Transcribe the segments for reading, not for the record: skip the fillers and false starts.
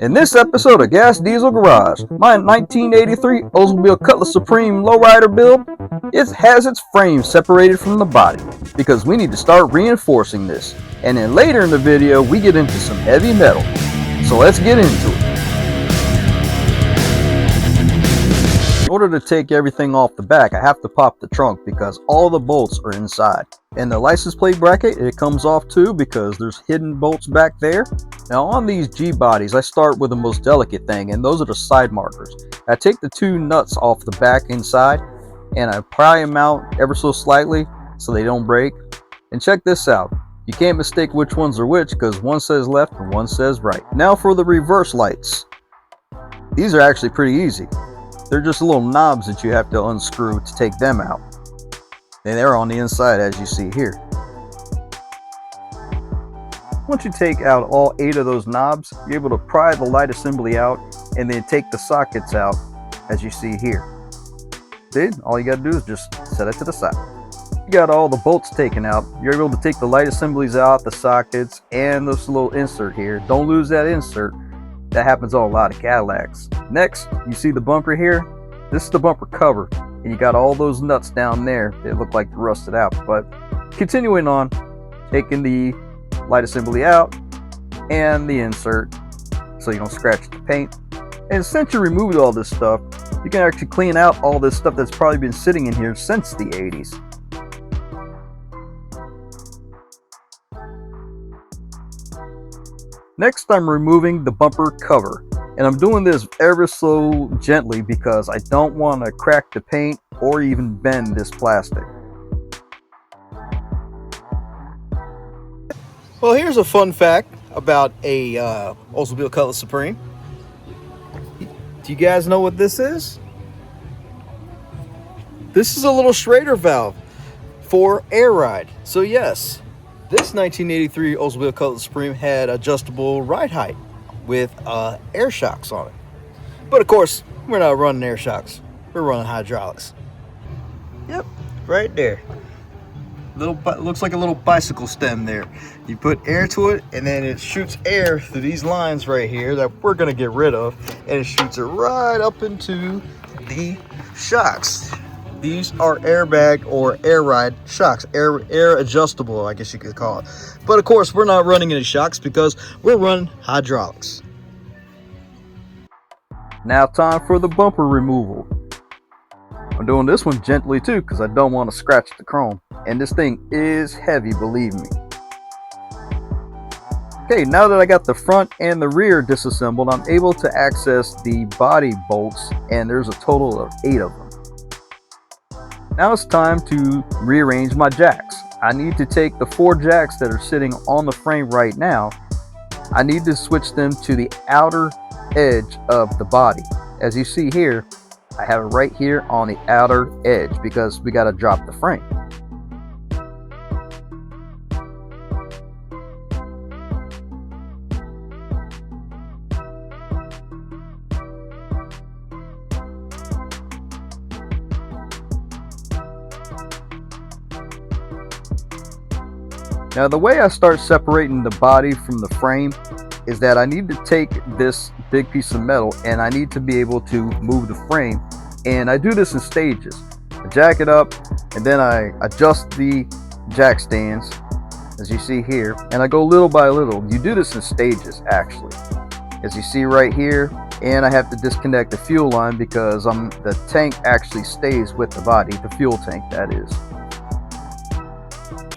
In this episode of Gas Diesel Garage, my 1983 Oldsmobile Cutlass Supreme lowrider build, it has its frame separated from the body because we need to start reinforcing this. And then later in the video, we get into some heavy metal. So let's get into it. In order to take everything off the back, I have to pop the trunk because all the bolts are inside. And the license plate bracket, it comes off too because there's hidden bolts back there. Now on these G bodies, I start with the most delicate thing, and those are the side markers. I take the two nuts off the back inside and I pry them out ever so slightly so they don't break. And check this out. You can't mistake which ones are which because one says left and one says right. Now for the reverse lights. These are actually pretty easy. They're just little knobs that you have to unscrew to take them out. And they're on the inside as you see here. Once you take out all 8 of those knobs, you're able to pry the light assembly out and then take the sockets out as you see here. See, all you gotta do is just set it to the side. You got all the bolts taken out, you're able to take the light assemblies out, the sockets, and this little insert here. Don't lose that insert. That happens on a lot of Cadillacs. Next, you see the bumper here? This is the bumper cover, and you got all those nuts down there that look like they're rusted out. But continuing on, taking the light assembly out and the insert so you don't scratch the paint. And since you removed all this stuff, you can actually clean out all this stuff that's probably been sitting in here since the 80s. Next, I'm removing the bumper cover, and I'm doing this ever so gently because I don't want to crack the paint or even bend this plastic. Well, here's a fun fact about a Oldsmobile Cutlass Supreme. Do you guys know what this is? This is a little Schrader valve for air ride. So yes, this 1983 Oldsmobile Cutlass Supreme had adjustable ride height with air shocks on it. But of course, we're not running air shocks. We're running hydraulics. Yep, right there. Looks like a little bicycle stem there. You put air to it, and then it shoots air through these lines right here that we're gonna get rid of, and it shoots it right up into the shocks. These are airbag or air ride shocks, air adjustable, I guess you could call it. But of course, we're not running any shocks because we're running hydraulics. Now time for the bumper removal. I'm doing this one gently too because I don't want to scratch the chrome. And this thing is heavy, believe me. Okay, now that I got the front and the rear disassembled, I'm able to access the body bolts, and there's a total of 8 of them. Now it's time to rearrange my jacks. I need to take the 4 jacks that are sitting on the frame right now. I need to switch them to the outer edge of the body. As you see here, I have it right here on the outer edge because we got to drop the frame. Now the way I start separating the body from the frame is that I need to take this big piece of metal and I need to be able to move the frame, and I do this in stages. I jack it up and then I adjust the jack stands as you see here, and I go little by little. You do this in stages actually, as you see right here. And I have to disconnect the fuel line because the tank actually stays with the body, the fuel tank that is.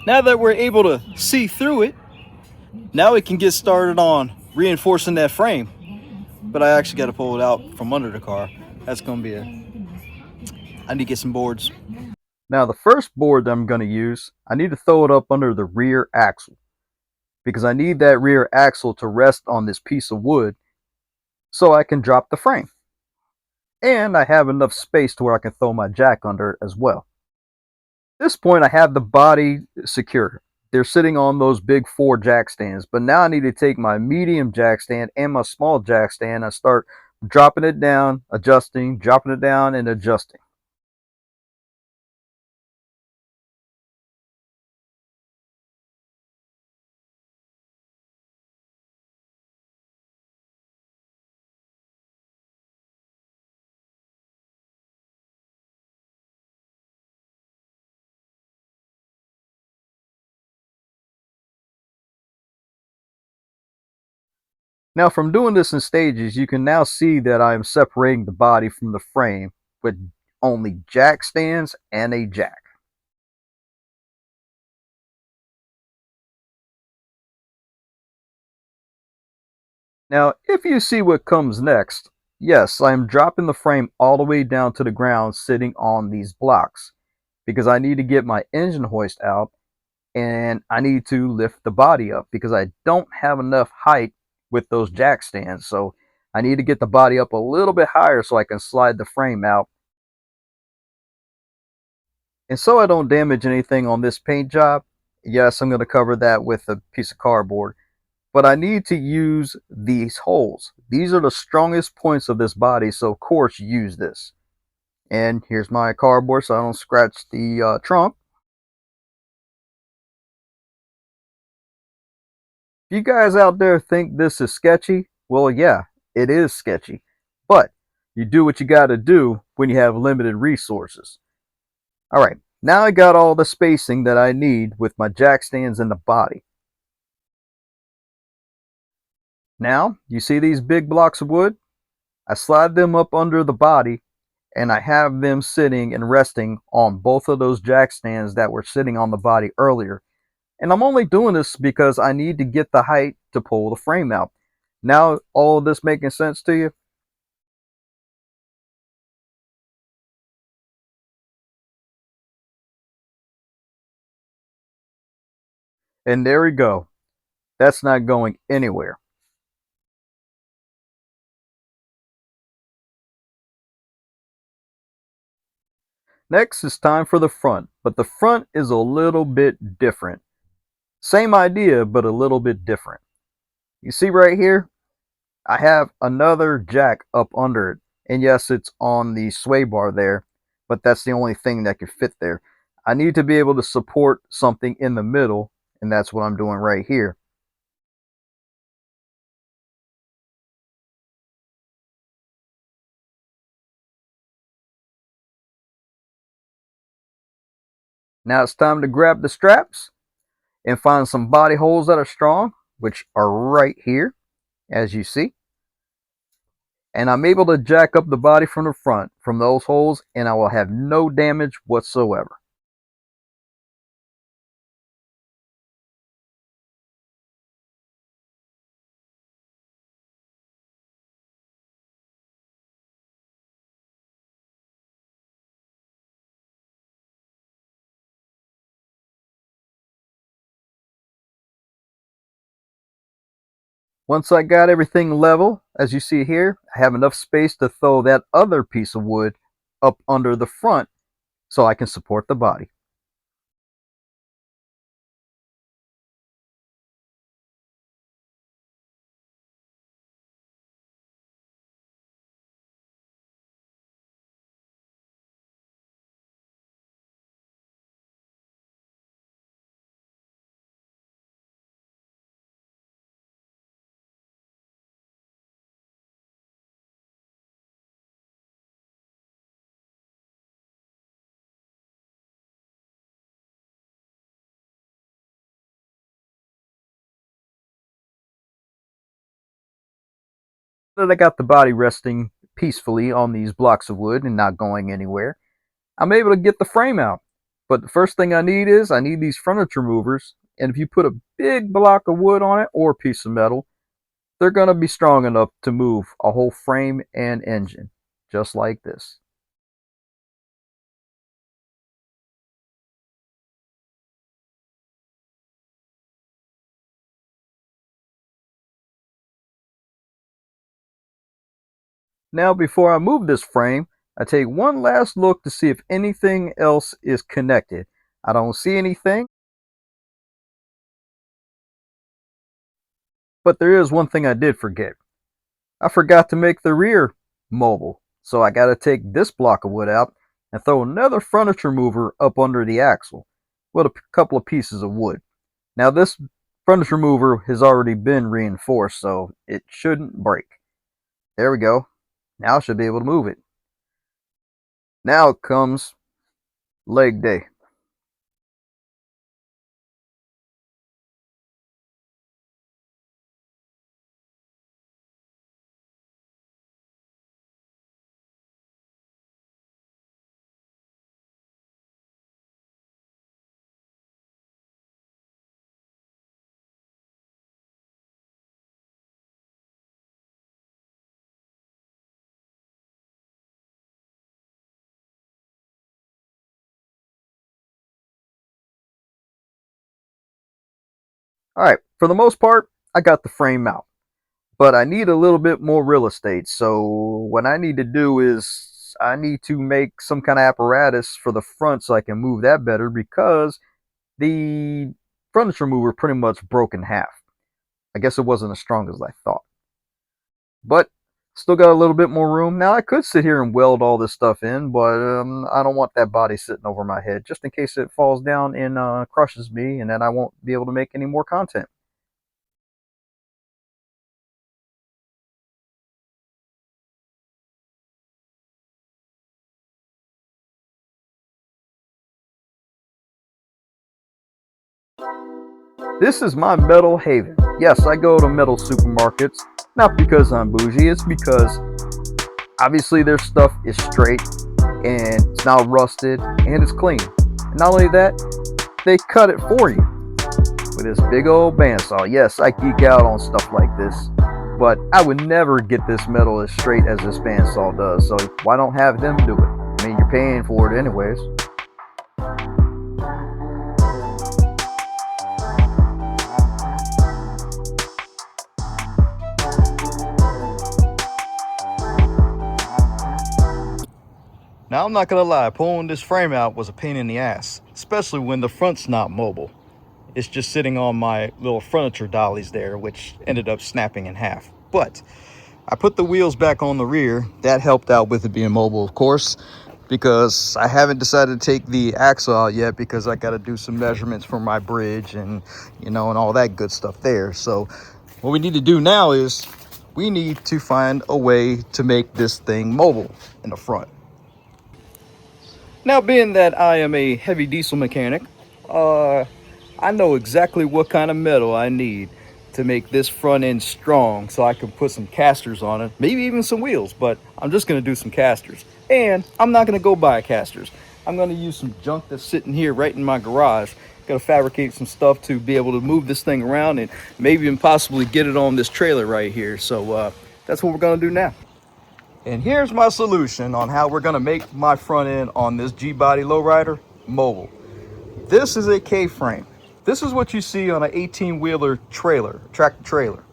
Now that we're able to see through it, now we can get started on reinforcing that frame. But I actually got to pull it out from under the car. That's going to be I need to get some boards. Now the first board that I'm going to use, I need to throw it up under the rear axle because I need that rear axle to rest on this piece of wood so I can drop the frame. And I have enough space to where I can throw my jack under it as well. At this point, I have the body secure. They're sitting on those big 4 jack stands, but now I need to take my medium jack stand and my small jack stand and start dropping it down, adjusting, dropping it down, and adjusting. Now from doing this in stages, you can now see that I am separating the body from the frame with only jack stands and a jack. Now, if you see what comes next, yes, I am dropping the frame all the way down to the ground sitting on these blocks because I need to get my engine hoist out and I need to lift the body up because I don't have enough height with those jack stands. So I need to get the body up a little bit higher so I can slide the frame out. And so I don't damage anything on this paint job, yes, I'm going to cover that with a piece of cardboard. But I need to use these holes. These are the strongest points of this body, so of course use this. And here's my cardboard so I don't scratch the trunk. If you guys out there think this is sketchy, well, yeah, it is sketchy. But you do what you got to do when you have limited resources. All right, now I got all the spacing that I need with my jack stands in the body. Now, you see these big blocks of wood? I slide them up under the body and I have them sitting and resting on both of those jack stands that were sitting on the body earlier. And I'm only doing this because I need to get the height to pull the frame out. Now, all of this making sense to you? And there we go. That's not going anywhere. Next is time for the front, but the front is a little bit different. Same idea, but a little bit different. You see right here, I have another jack up under it. And yes, it's on the sway bar there, but that's the only thing that can fit there. I need to be able to support something in the middle, and that's what I'm doing right here. Now it's time to grab the straps and find some body holes that are strong, which are right here, as you see. And I'm able to jack up the body from the front from those holes, and I will have no damage whatsoever. Once I got everything level, as you see here, I have enough space to throw that other piece of wood up under the front so I can support the body. Now that I got the body resting peacefully on these blocks of wood and not going anywhere, I'm able to get the frame out. But the first thing I need these furniture movers, and if you put a big block of wood on it or a piece of metal, they're going to be strong enough to move a whole frame and engine, just like this. Now before I move this frame, I take one last look to see if anything else is connected. I don't see anything, but there is one thing I did forget. I forgot to make the rear mobile, so I got to take this block of wood out and throw another furniture mover up under the axle with a couple of pieces of wood. Now this furniture mover has already been reinforced, so it shouldn't break. There we go. Now I should be able to move it. Now comes leg day. All right, for the most part, I got the frame out, but I need a little bit more real estate. So what I need to do is I need to make some kind of apparatus for the front so I can move that better, because the furniture mover pretty much broke in half. I guess it wasn't as strong as I thought, but still got a little bit more room. Now I could sit here and weld all this stuff in, but I don't want that body sitting over my head just in case it falls down and crushes me, and then I won't be able to make any more content. This is my metal haven. Yes, I go to metal supermarkets, not because I'm bougie, it's because obviously their stuff is straight and it's not rusted and it's clean. And not only that, they cut it for you with this big old bandsaw. Yes, I geek out on stuff like this, but I would never get this metal as straight as this bandsaw does. So why don't have them do it? I mean, you're paying for it anyways. Now, I'm not gonna lie, pulling this frame out was a pain in the ass, especially when the front's not mobile. It's just sitting on my little furniture dollies there, which ended up snapping in half. But I put the wheels back on the rear. That helped out with it being mobile, of course, because I haven't decided to take the axle out yet because I got to do some measurements for my bridge and, and all that good stuff there. So what we need to do now is we need to find a way to make this thing mobile in the front. Now, being that I am a heavy diesel mechanic, I know exactly what kind of metal I need to make this front end strong so I can put some casters on it, maybe even some wheels, but I'm just gonna do some casters. And I'm not gonna go buy casters. I'm gonna use some junk that's sitting here right in my garage. Gotta fabricate some stuff to be able to move this thing around and maybe even possibly get it on this trailer right here. So that's what we're gonna do now. And here's my solution on how we're gonna make my front end on this G-Body lowrider mobile. This is a K-frame. This is what you see on an 18-wheeler trailer, tractor trailer.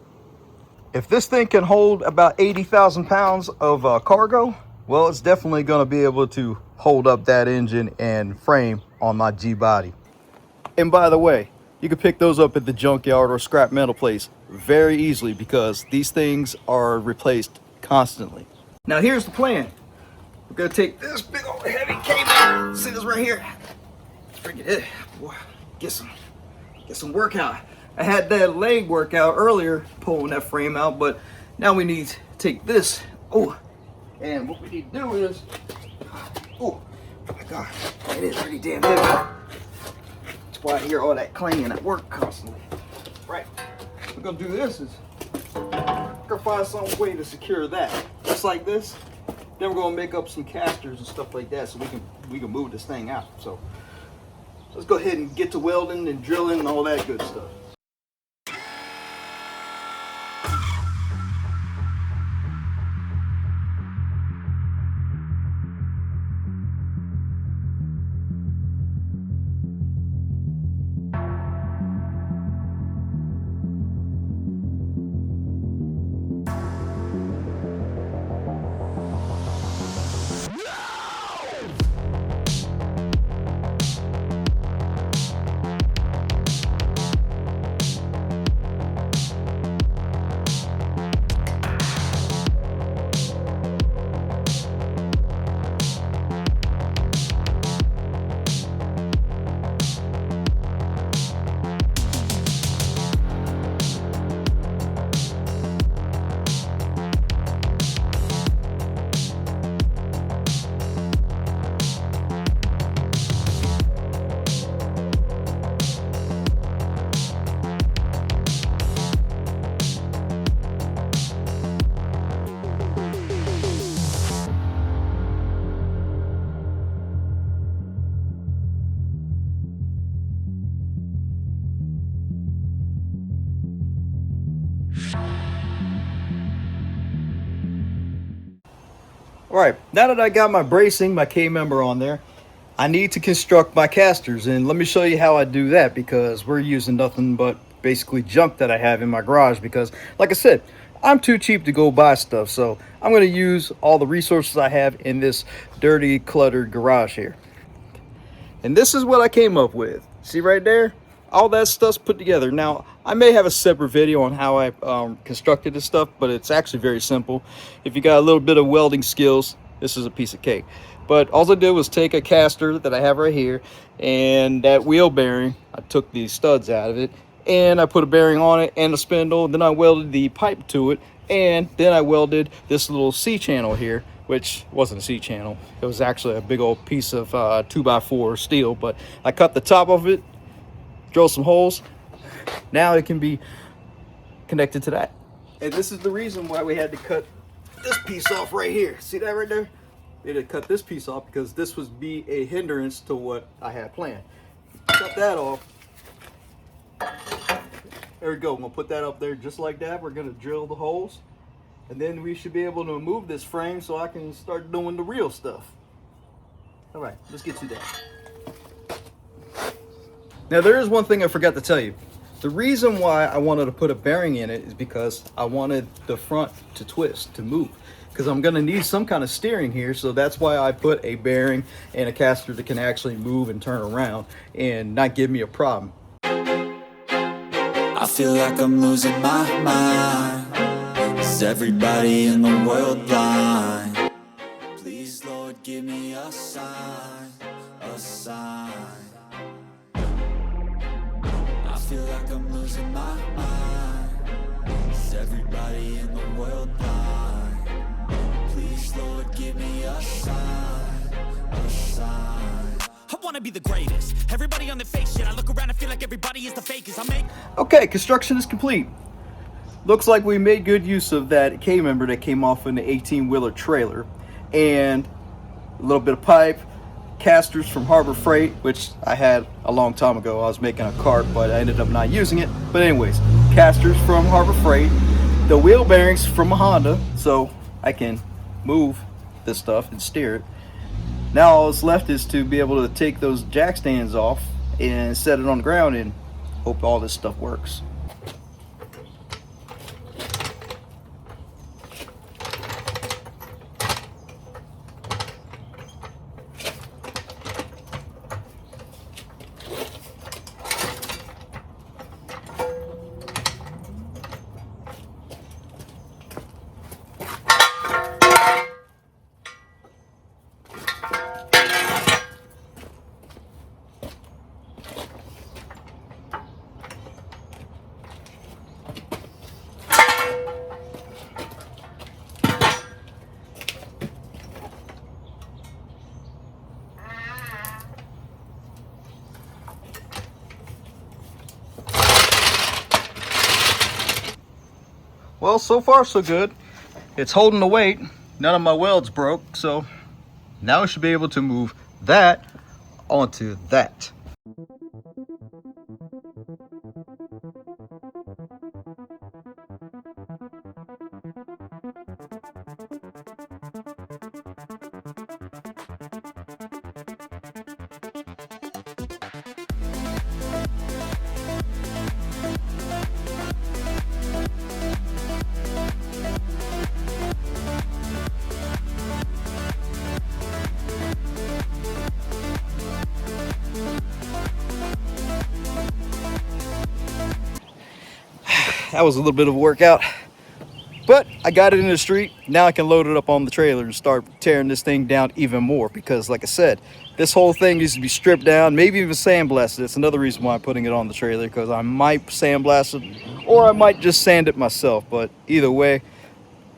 If this thing can hold about 80,000 pounds of cargo, well, it's definitely gonna be able to hold up that engine and frame on my G-Body. And by the way, you can pick those up at the junkyard or scrap metal place very easily because these things are replaced constantly. Now here's the plan. We're gonna take this big old heavy cable, see this right here. Bring it, boy, get some workout. I had that leg workout earlier, pulling that frame out, but now we need to take this. Oh, and what we need to do is, oh my God, it is pretty damn heavy. That's why I hear all that clanging at work constantly. Right, we're gonna do this is, we're gonna find some way to secure that, just like this. Then we're gonna make up some casters and stuff like that so we can move this thing out. So let's go ahead and get to welding and drilling and all that good stuff. All right, now that I got my bracing, my K-member on there, I need to construct my casters, and let me show you how I do that because we're using nothing but basically junk that I have in my garage, because like I said, I'm too cheap to go buy stuff. So I'm going to use all the resources I have in this dirty, cluttered garage here. And this is what I came up with. See right there? All that stuff's put together. Now, I may have a separate video on how I constructed this stuff, but it's actually very simple. If you got a little bit of welding skills, this is a piece of cake. But all I did was take a caster that I have right here, and that wheel bearing, I took these studs out of it, and I put a bearing on it and a spindle. Then I welded the pipe to it, and then I welded this little C-channel here, which wasn't a C-channel. It was actually a big old piece of 2x4 steel, but I cut the top of it, drilled some holes. Now it can be connected to that. And this is the reason why we had to cut this piece off right here. See that right there? We had to cut this piece off because this would be a hindrance to what I had planned. Cut that off. There we go. I'm gonna put that up there just like that. We're gonna drill the holes, and then we should be able to move this frame so I can start doing the real stuff. All right, let's get to that. Now, there is one thing I forgot to tell you. The reason why I wanted to put a bearing in it is because I wanted the front to twist, to move. Because I'm going to need some kind of steering here, so that's why I put a bearing and a caster that can actually move and turn around and not give me a problem. I feel like I'm losing my mind. Is everybody in the world blind? Please, Lord, give me a sign, a sign. I feel like I'm losing my mind. Is everybody in the world blind? Please, Lord, give me a sign, a sign. I wanna be the greatest. Everybody on the fake shit. I look around and feel like everybody is the fakest. Okay, construction is complete. Looks like we made good use of that K-member that came off in the 18-wheeler trailer, and a little bit of pipe, casters from Harbor Freight, which I had a long time ago. I was making a cart, but I ended up not using it. But anyways, casters from Harbor Freight, the wheel bearings from a Honda, so I can move this stuff and steer it. Now all that's left is to be able to take those jack stands off and set it on the ground and hope all this stuff works. Well, so far so good. It's holding the weight. None of my welds broke, so now I should be able to move that onto that. That was a little bit of a workout, but I got it in the street. Now I can load it up on the trailer and start tearing this thing down even more, because like I said, this whole thing needs to be stripped down, maybe even sandblasted. That's another reason why I'm putting it on the trailer, because I might sandblast it or I might just sand it myself. But either way,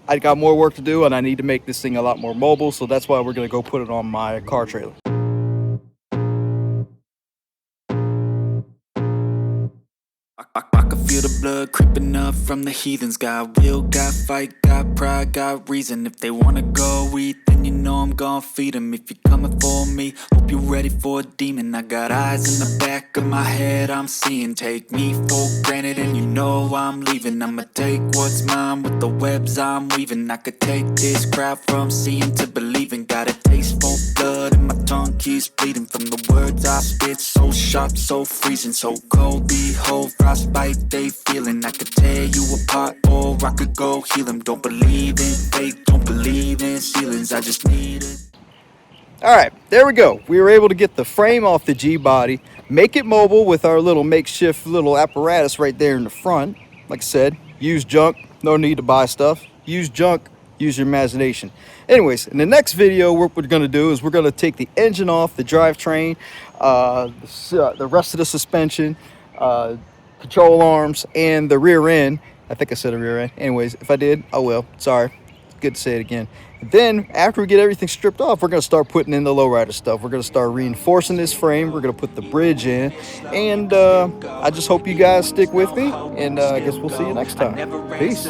I got more work to do and I need to make this thing a lot more mobile, so that's why we're going to go put it on my car trailer. I can feel the blood creeping up from the heathens. Got will, got fight, got pride, got reason. If they wanna go eat, then you know I'm gonna feed them. If you're coming for me, hope you're ready for a demon. I got eyes in the back of my head, I'm seeing. Take me for granted and you know I'm leaving. I'ma take what's mine with the webs I'm weaving. I could take this crowd from seeing to believing. Got a taste for blood and my tongue keeps bleeding from the words I spit. So sharp, so freezing, so cold. Behold, frostbite they feeling. I could tear you apart or I could go heal them. Don't believe in fate, don't believe in ceilings. I just need it. All right, there we go. We were able to get the frame off the G-body, make it mobile with our little makeshift little apparatus right there in the front. Like I said, use junk, no need to buy stuff. Use junk, use your imagination. Anyways, in the next video, what we're gonna do is we're gonna take the engine off, the drivetrain, the rest of the suspension, control arms, and the rear end. I think I said the rear end. Anyways, if I did, oh well, sorry. Good to say it again. Then after we get everything stripped off, we're going to start putting in the lowrider stuff. We're going to start reinforcing this frame. We're going to put the bridge in, and I just hope you guys stick with me, and I guess we'll see you next time. Peace.